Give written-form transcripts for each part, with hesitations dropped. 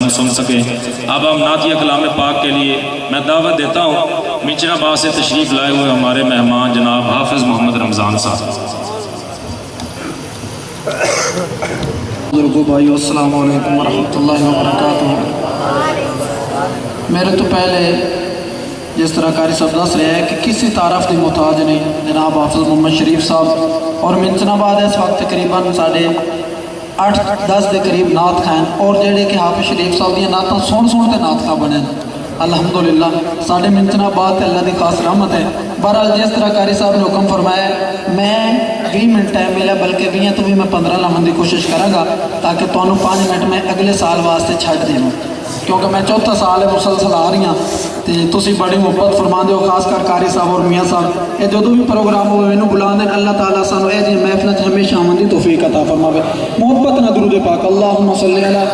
سن سکیں۔ اب ہم نعتیہ کلام پاک کے لیے میں دعوت دیتا ہوں میچر آباد سے تشریف لائے ہوئے ہمارے مہمان جناب حافظ محمد رمضان صاحب۔ بزرگوں بھائیو السلام علیکم ورحمۃ اللہ وبرکاتہ۔ میرے تو پہلے جس طرح قاری صاحب دس رہے ہیں کہ کسی تعارف کی محتاج نہیں، جناب حافظ محمد شریف صاحب اور منچنا بعد اس وقت تقریباً ساڑھے 8-10 کے قریب نعت خان اور جڑے کہ حافظ شریف صاحب دیا نعتاں سن کے نعت خان بنے الحمدللہ ساڑھے منچنا بعد اللہ کی خاص رحمت ہے۔ بہرحال جس طرح قاری صاحب نے حکم فرمایا میں 20 منٹ ٹائم ملا بلکہ 20 تو بھی میں 15 لاؤں کی کوشش کروں گا تاکہ تمہیں 5 منٹ میں اگلے سال واسطے چھڈ دوں، کیونکہ میں چوتھا سال ہے مسلسل آ رہی ہوں تو تسی بڑی محبت فرما دو، خاص کر قاری صاحب اور میاں صاحب۔ یہ جدو بھی پروگرام ہوئے انہوں بلا دیں، اللہ تعالیٰ سانو اے جی محفل ہمیشہ آمن دی توفیق عطا فرماوے۔ محبت نہ درود پاک اللہم صلی علی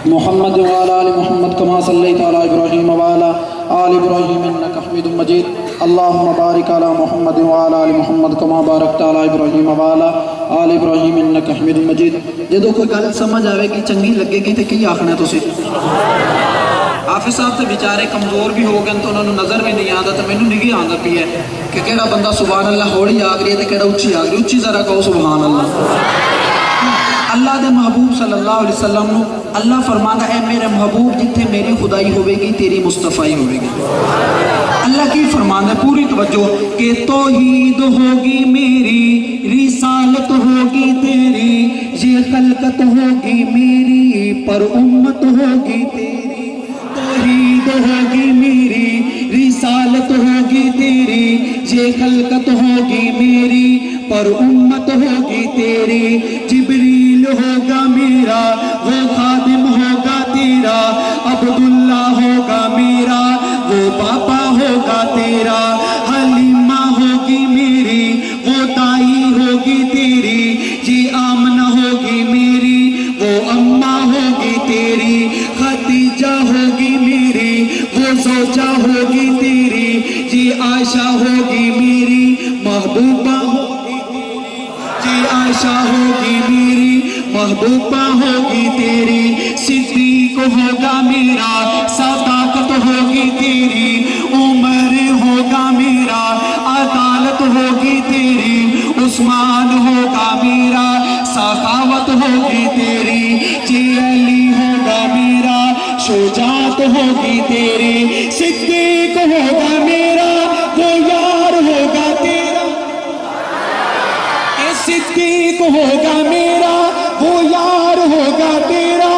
محمد وعلی آل محمد کما صلیت علی ابراہیم وعلی آل ابراہیم انک حمید مجید اللہم بارک علی محمد وعلی آل محمد کما بارکت علی ابراہیم وعلی آل ابراہیم انک حمید مجید۔ جدو کوئی گل سمجھ آوے گی چنگی لگے گی تو کی آخنا ہے تسی؟ حافظ صاحب تو بیچارے کمزور بھی ہو گئے تو انہوں نے نظر بھی نہیں آتا تو میں نے نہیں آتا پی ہے کہ کہڑا بندہ سبحان اللہ ہوڑی آگ رہی ہے تو کہڑا اچھی آگ رہی، اچھی ذرا کہو سبحان اللہ۔ اللہ دے محبوب صلی اللہ علیہ وسلم نو اللہ فرمانا اے میرے محبوب جتھے میری خدائی ہوئے گی تیری مصطفیٰ ہوئے گی۔ اللہ کی فرمانا پوری توجہ کہ توحید ہوگی میری، رسالت ہوگی تیری، یہ خلقت ہوگی میری پر امت ہوگی تیری۔ توحید ہوگی میری، رسالت ہوگی تیری، یہ خلقت ہوگی میری پر امت ہوگی تیری۔ جبریل ہوگا میرا وہ خادم ہوگا تیرا، عبداللہ ہوگا میرا وہ پاپا ہوگا تیرا، حلیمہ ہوگی میری وہ دائی ہوگی تیری، جی آمنہ ہوگی میری وہ اماں ہوگی تیری، خدیجہ ہوگی میری وہ زوجہ ہوگی تیری، جی عائشہ ہوگی میری محبوبہ ہوگی تیری، جی عائشہ ہوگی میری محبوبہ ہوگی تیری، صدیق ہوگا میرا صداقت ہوگی تیری، عمر ہوگا میرا عدالت ہوگی تیری، عثمان ہوگا میرا سخاوت ہوگی تیری، جی علی ہوگا میرا شجاعت ہوگی تیری، صدیق ہوگا میرا وہ یار ہوگا تیرا، صدیق ہوگا میرا وہ یار ہوگا تیرا،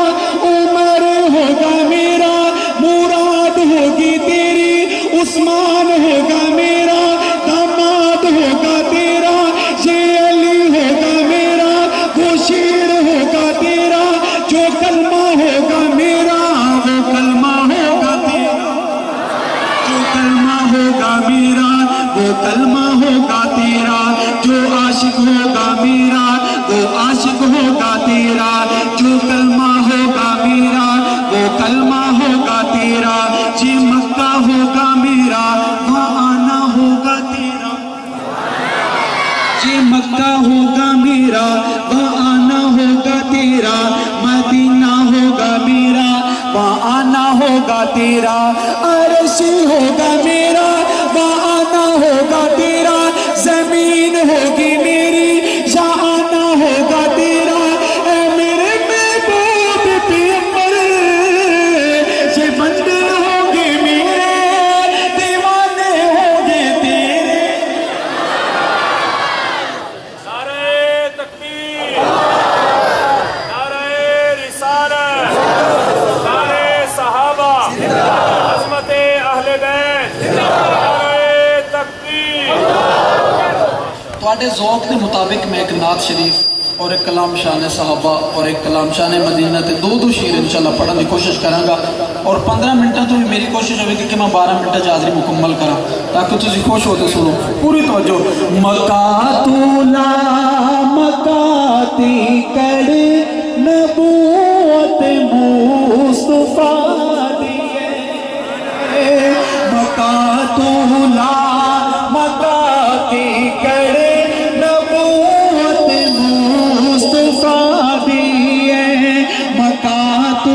عمر ہوگا میرا مراد ہوگی تیری، عثمان ہوگا میرا داماد ہوگا تیرا، یہ علی ہوگا میرا وہ شیر ہوگا تیرا، جو کلمہ ہوگا میرا وہ کلمہ ہوگا تیرا، جو کلمہ ہوگا میرا وہ کلمہ ہوگا تیرا، جو عاشق ہوگا میرا وہ عاشق ہوگا تیرا، جو کلمہ ہوگا میرا وہ کلمہ ہوگا تیرا، جی مکہ ہوگا میرا وہاں آنا ہوگا تیرا، جی مکہ ہوگا میرا وہاں آنا ہوگا تیرا، مدینہ ہوگا میرا وہاں آنا ہوگا تیرا، عرش ہوگا میرا وہاں آنا ہوگا تیرا، زمین ہوگی میری یہاں آنا ہوگا تیرا، اے میرے محبوب پیغمبر یہ بندے ہوں گے میرے، دیوانے ہوں گے تیرے۔ نعرہ تکبیر، نعرہ رسالت، نعرہ صحابہ، عظمت اہل بیت، نعرہ تکبیر۔ تواڈے ذوق کے مطابق میں ایک نعت شریف اور ایک کلام شان صحابہ اور ایک کلام شان مدینہ تے دو شیر انشاءاللہ پڑھنے کی کوشش کراں گا، اور 15 منٹوں تو بھی میری کوشش ہوگی کہ میں 12 منٹ حاضری مکمل کراں تاکہ تسی خوش ہو تو سنو پوری توجہ۔ مکہ تولا مکہ تی کڑ نبوت مصطفیٰ دیے، مکہ تولا مکہ تی کڑ نبوت مصطفیٰ دیے، مکہ تو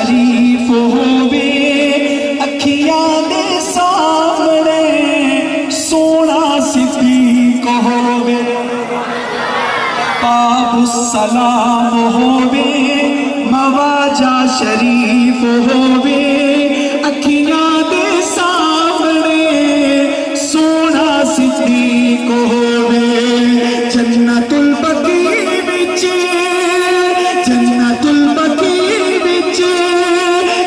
شریف ہووے اکھیاں دے سامنے سونا صدیق ہووے باب السلام ہووے مواجہ شریف ہووے اکھیاں دے سامنے سونا صدیق ہووے جنت البقیع وچ جنت البقیع وچ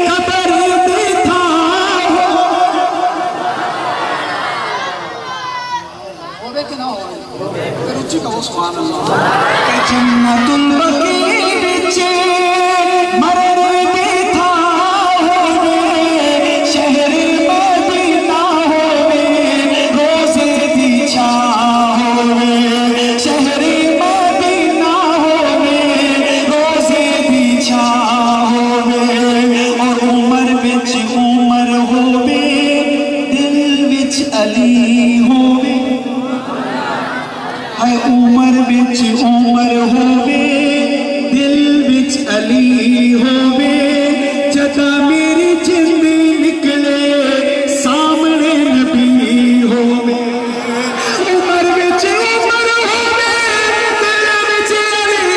قبر دی تھاں ہوے کہ نہ ہوے پھر اچھی کہو سبحان اللہ جنت البقیع وچ مرد دی تھاں ہووے شہر مدینہ ہووے روزے دی چھاں ہووے شہر مدینہ ہووے روزے دی چھاں ہووے اور عمر وچ عمر ہووے دل وچ علی ہووے ہے عمر وچ عمر ہووے دل وچ علی ہووے جدا میری جند نکلے سامنے نبی ہووے عمر وچ عمر ہووے دل وچ علی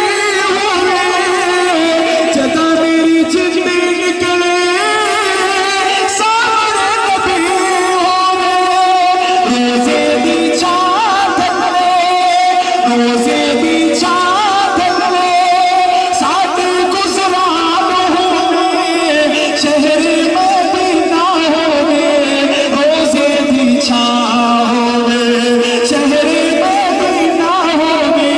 ہووے جدا میری جند نکلے سامنے نبی ہووے روزے دی چھاں تھلے روزے دی چھاں تھلے ساتھ گزران ہووے شہر مدینہ ہووے روزے دی چھاں ہووے شہر مدینہ ہووے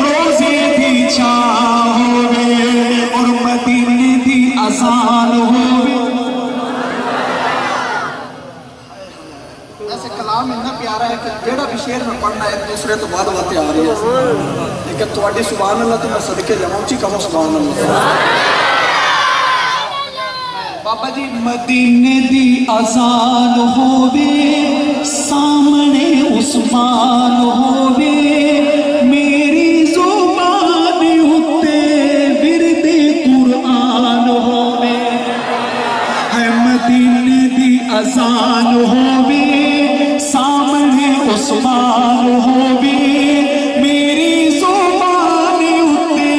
روزے دی چھاں ہووے اور مدینے دی اذان ہووے ایسے کلام اتنا پیارا ہے کہ جیڑا بھی شعر میں پڑھنا ہے دوسرے تو بعد باتیں آ رہی ہے لیکن تواڈی سبحان اللہ تو میں صدقے جاواں اچھی کہو سبحان اللہ بابا جی مدینے دی اذان ہووے سامنے عثمان ہووے میری زبان اُتے ورد قرآن ہووے ہے مدینے دی اذان ہووے سامنے عثمان ہووے میری زبان اُتے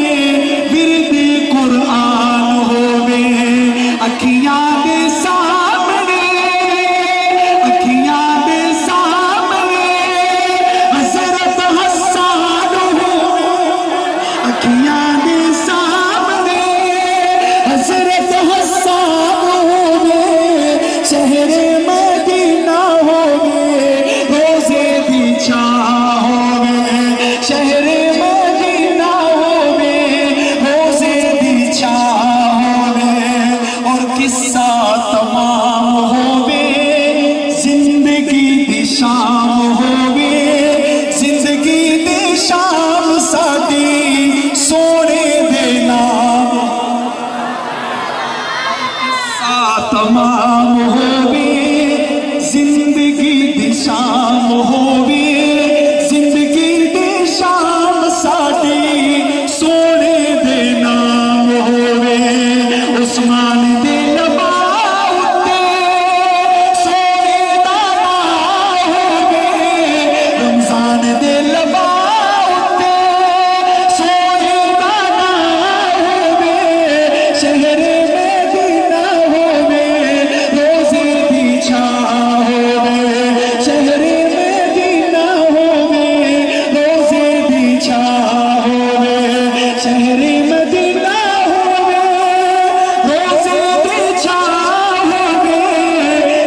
ورد قرآن ہووے اکھیاں دے سامنے اکھیاں دے سامنے حضرت حسان ہووے اکھیاں دے سامنے حضرت حسان ہووے شہر مدینہ ہووے روزے دی چھاں ہووے شہر مدینہ ہووے روزے دی چھاں ہووے اور قصہ تمام ہووے زندگی دی شام ہووے زندگی دی شام ساڈی سونے دے نام قصہ تمام ہووے زندگی دی شام ہووے زندگی دی شام ساڈی سونے دے نام ہووے عثمان دے لباں اُتے سونے دا نام ہووے رمضان دے لباں اُتے سونے دا نام ہووے شہر مدینہ ہووے روزے دی چھاں ہووے شہر مدینہ ہووے روزے دی چھاں ہووے شہر مدینہ ہووے روزے دی چھاں ہووے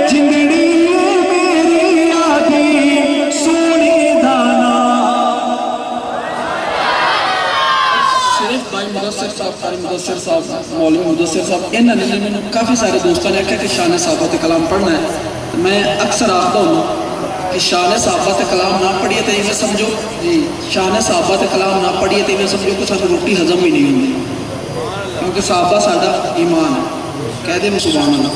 جندڑی میری آدھی سونے دا نام شریف بھائی مدثر صاحب قاری مدثر صاحب مولوی مدثر صاحب انہوں نے میں کافی سارے دوستوں نے کہا کہ شان صحابہ کلام پڑھنا ہے میں اکثر آتا ہوں کہ شان صحابہ کلام نہ پڑھیے تو یہ سمجھو جی شان صحابہ کلام نہ پڑھیے تو یہ سمجھو کہ سانو روٹی ہضم ہی نہیں ہوتی کیونکہ صحابہ ساڈا ایمان ہے کہہ دے سبحان اللہ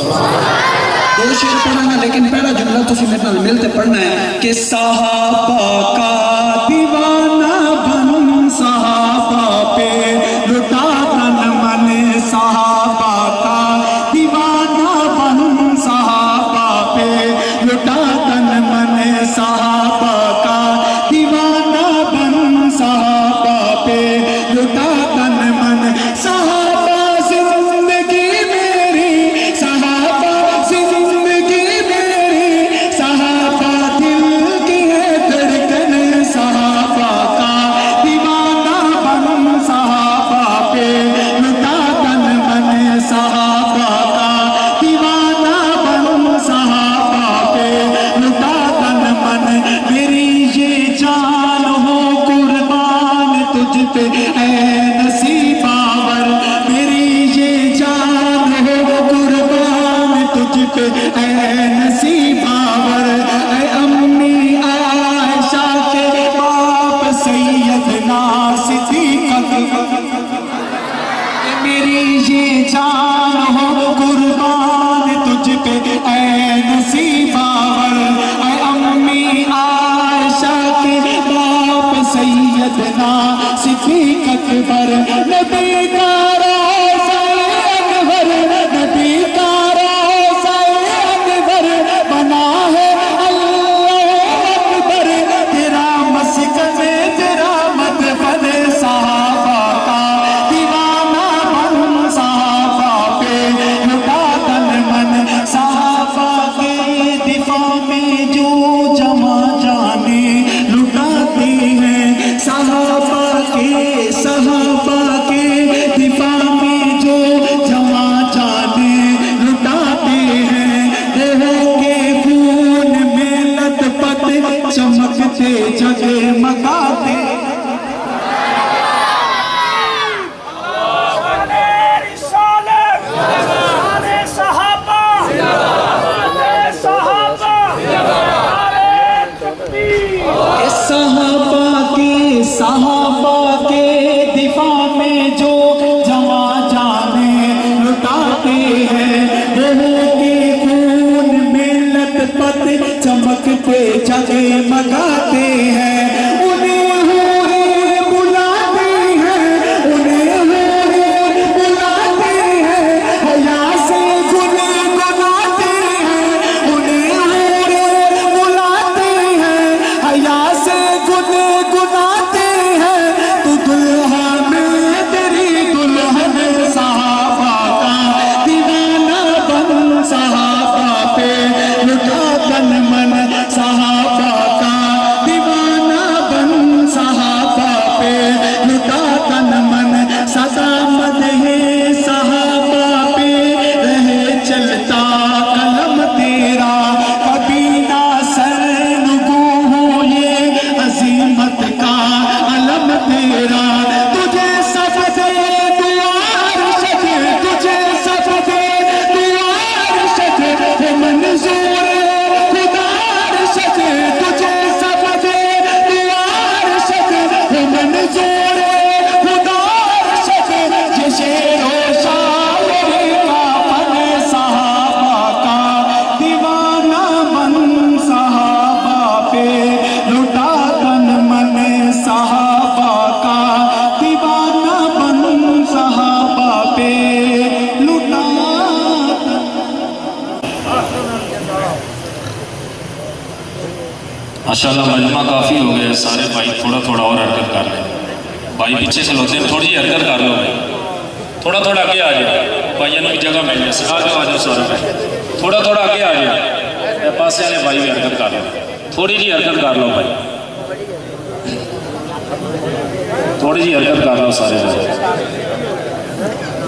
دو شعر پڑھنا گا لیکن پہلا جملہ تو میرے نال مل کے پڑھنا ہے کہ صحابہ کا دیوانہ بن صحابہ پہ لٹا تن من صحابہ کا پہ اے نصیباور، اے امی عائشہ کے باپ سیدنا صدیق اکبر، میری یہ جان ہو قربان تجھ پہ اے نصیباور، اے امی عائشہ کے باپ سیدنا صدیق اکبر، نبی کا روضہ انور، نبی کا روضہ انور بنا ہے اللہ اکبر، تیرا مسکن تیرا مدفن صحابہ کا دیوانہ بن، صحابہ پہ لٹا تن من، صحابہ کے دفاع میں جو جمع جانے لٹاتے ہیں، صحابہ کے دفاع میں جو جمع جانے لٹاتے ہیں، دیہوں کے خون میں لت پت چمکتے جگمگاتے ہیں۔ صحابہ کے دفاع میں جو جمع جانے لٹاتے ہیں، روحوں کے خون میں لت پت چمکتے جگمگاتے ہیں، انہیں حوریں بلاتے ہیں، انہیں حوریں بلاتے ہیں، حیا سے گنگناتے ہیں، انہیں حوریں بلاتے ہیں، حیا سے گنگناتے ہیں، تو دلہا میں تیری دلہن صحابہ کا دیوانہ بن، صحابہ پہ لٹا تن من، صحابہ کا دیوانہ بن، صحابہ پہ لٹا تن من، سدا مدح صحابہ پہ رہے چلتا قلم تیرا، کبھی نہ سرنگو ہو یہ عظیمت کا علم تیرا، تجھے سب دے دوار شجر، تجھے سب دے دوار شجر، ہے منظور خدار شجر، تجھے سب دے دوار شجر، ہے منظور خدار شجر، یہ شعر و شاعری کا فن صحابہ کا دیوانہ بن، صحابہ پہ لٹا تن من، صحابہ کا دیوانہ بن، صحابہ پہ لٹا تن۔ ماشاءاللہ مجمع کافی ہو گیا، سارے بھائی تھوڑا تھوڑا اور حرکت کر لیں، بھائی پیچھے سے ہوتے ہیں، تھوڑی حرکت کر لو بھائی، تھوڑا تھوڑا آگے آ جائے، بھائیوں نے بھی جگہ مل جائے، آ جاؤ سارے بھائی، تھوڑا تھوڑا آگے آ جائے، پاسے والے بھائی بھی حرکت کر لو، تھوڑی جی حرکت کر لو بھائی، تھوڑی جی حرکت کر لو سارے بھائی۔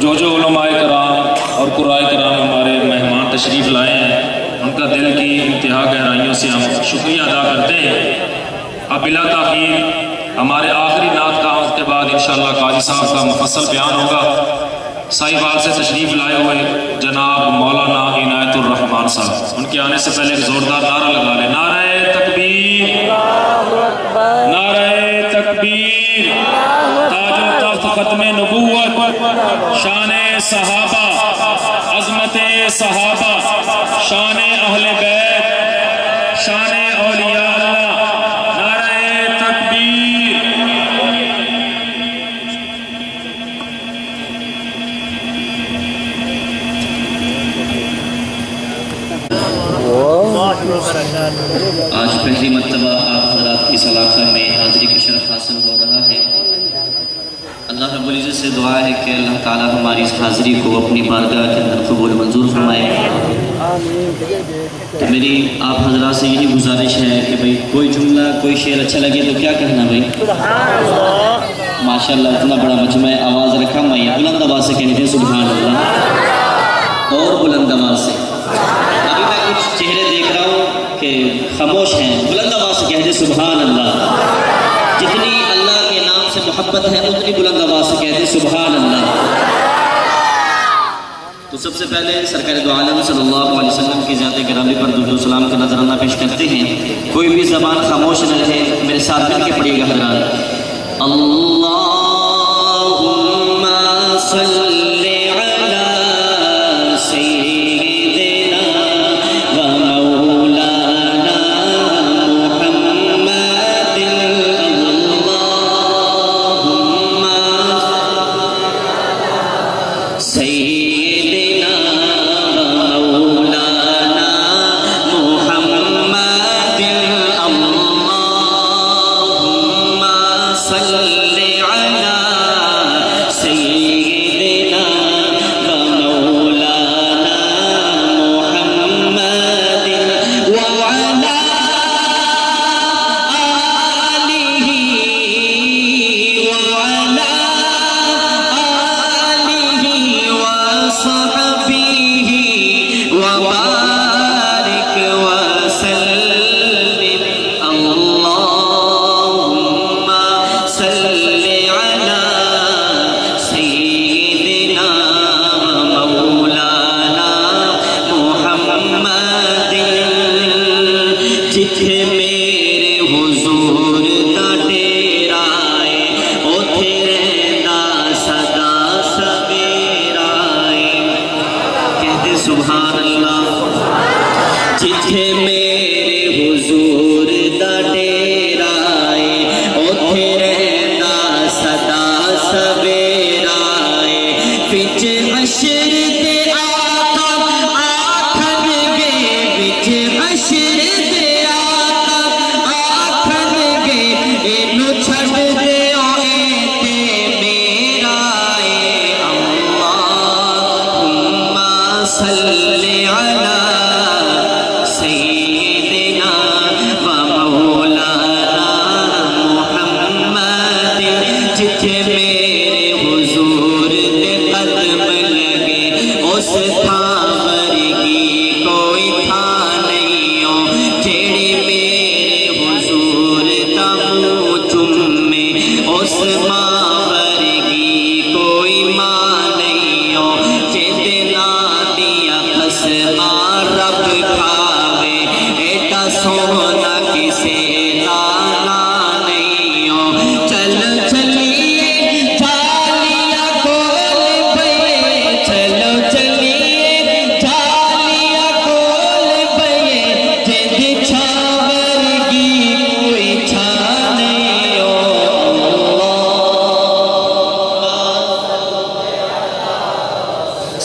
جو علماء کرام اور قرآن کرام ہمارے مہمان تشریف لائے ہیں، ان کا دل کی انتہا گہرائیوں سے ہم شکریہ ادا کرتے ہیں۔ اب بلا تاخیر ہمارے آخری نعت کام کے بعد انشاءاللہ قاضی صاحب کا مفصل بیان ہوگا۔ سائیوال سے تشریف لائے ہوئے جناب مولانا عنایت الرحمان صاحب، ان کے آنے سے پہلے ایک زوردار نعرہ لگا لیں، نعرہ تکبیر، نعرہ تکبیر، تاج و تخت ختم نبوت، شان صحابہ، عظمت صحابہ، شان اہل بیت، شان اولیاء اللہ، نعرہ تکبیر۔ آج پہلی مرتبہ آپ حضرات کی سلاخہ میں حاضری کا شرف حاصل ہو رہا ہے۔ اللہ رب العزت سے دعا ہے کہ اللہ تعالیٰ ہماری اس حاضری کو اپنی بارگاہ کے اندر قبول منظور فرمائے۔ تو میری آپ حضرات سے یہی گزارش ہے کہ بھئی کوئی جملہ کوئی شعر اچھا لگے تو کیا کہنا بھئی؟ ماشاءاللہ اتنا بڑا مجمع، آواز رکھا میں بلند آواز سے کہنے تھے سبحان اللہ، اور بلند آواز سے۔ ابھی میں کچھ چہرے دیکھ رہا ہوں کہ خاموش ہیں، بلند آواز سے کہہ دے سبحان اللہ۔ جتنی اللہ کے نام سے محبت ہے اتنی بلند آواز سے کہہ دے سبحان اللہ۔ تو تو سب سے پہلے سرکار دو عالم صلی اللہ علیہ وسلم کی ذات گرامی پر درود و سلام کا نذرانہ پیش کرتے ہیں. کوئی بھی زبان خاموش نہ رہے، میرے ساتھ مل کے پڑھیے گا حضرات. اللہم صلی علی سیدنا و مولانا محمد. اللہم سیدنا و مولانا محمد. اللہم صلی علی سیدنا و مولانا محمد وعلی آلہ وعلی آلہ وصحبہ وبارک وسلم. اللہم صلی علی سیدنا و مولانا محمد. جتھے میرے حضور دا ڈیرا ہے اوتھے رہندا سدا سویرا ہے. کہتے سبحان اللہ. جتھے میرے حضور دا ڈیرا ہے اوتھے رہندا سدا سویرا ہے. وچ حشر دے آقا آکھن گے، وچ حشر دے آقا آکھن گے اینو چھڈ دیو اے تے میرا اے. اللہم صلی علی سیدنا و مولانا محمد. جتھے میرے حضور دے قدم لگے اس تھاں ورگی کوئی تھاں نہیں ہو. جیڑی میرے حضور دا منہ چومے اس ماں ورگی کوئی ماں نہیں ہو. جیندے ناں دیاں قسماں رب کھاوے ایڈا سونا کسے دا ناں نہیں ہو. چلو چلیے جالیاں کول پئے، چلو چلیے جالیاں کول پئے. جیندی چھاں ورگی کوئی چھاں نہیں ہو.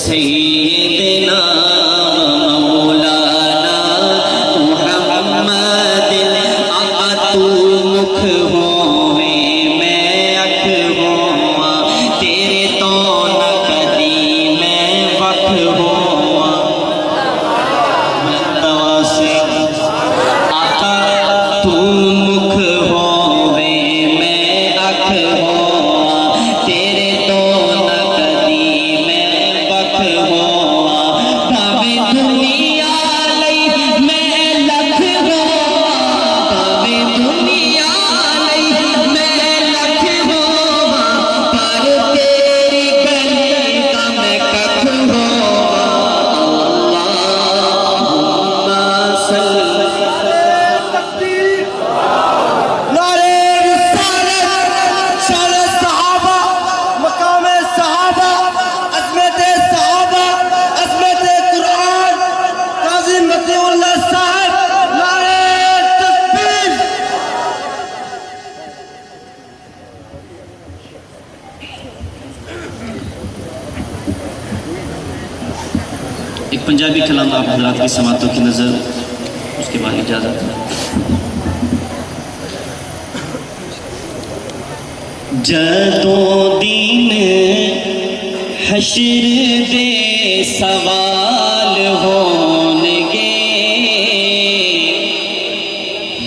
سیدنا و مولانا محمد. آقا تو مکھ ہووے میں اکھ ہوواں، تیرے تو نہ کدی میں وکھ ہوواں. دوا سے آقا تو مکھ ہووے میں اکھ ہوواں، تیرے تو نہ کدی میں وکھ ہوواں. بھاویں دنیا لئی میں لکھ ہوواں، بھاویں دنیا لئی میں لکھ ہوواں، پر تیری گلی دا میں ککھ ہوواں. اللہم صلی نعرے رسالت، شان صحابہ، مقام صحابہ، عظمت صحابہ، عظمت قرآن، قاضی مطیع اللہ صاحب. نعرے تکبیر. ایک پنجابی کلام آپ حضرات کی سماعتوں کی نظر، اس کے بعد اجازت. جدوں دین حشر دے سوال ہون گے،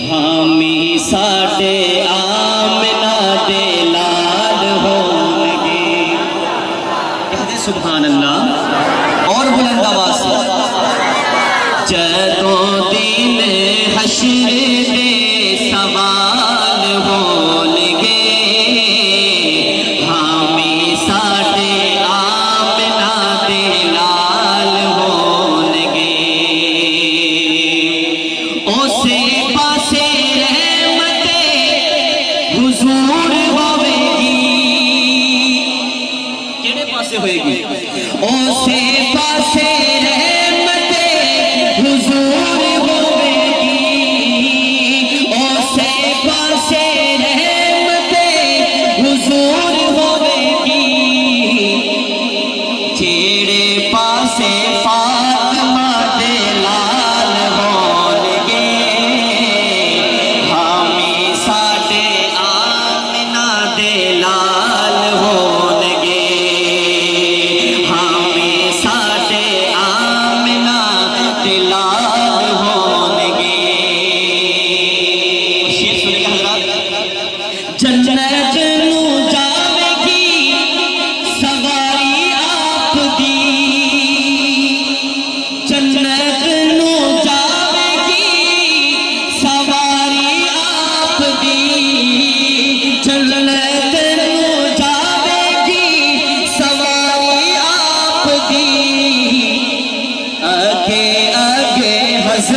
حامی ساڈے آمنہ دے لال ہون گے. کہتے سبحان اللہ اور بلند آواز سے. جدوں دین حشر دے سوال ہون گے، حامی ساڈے آمنہ دے لال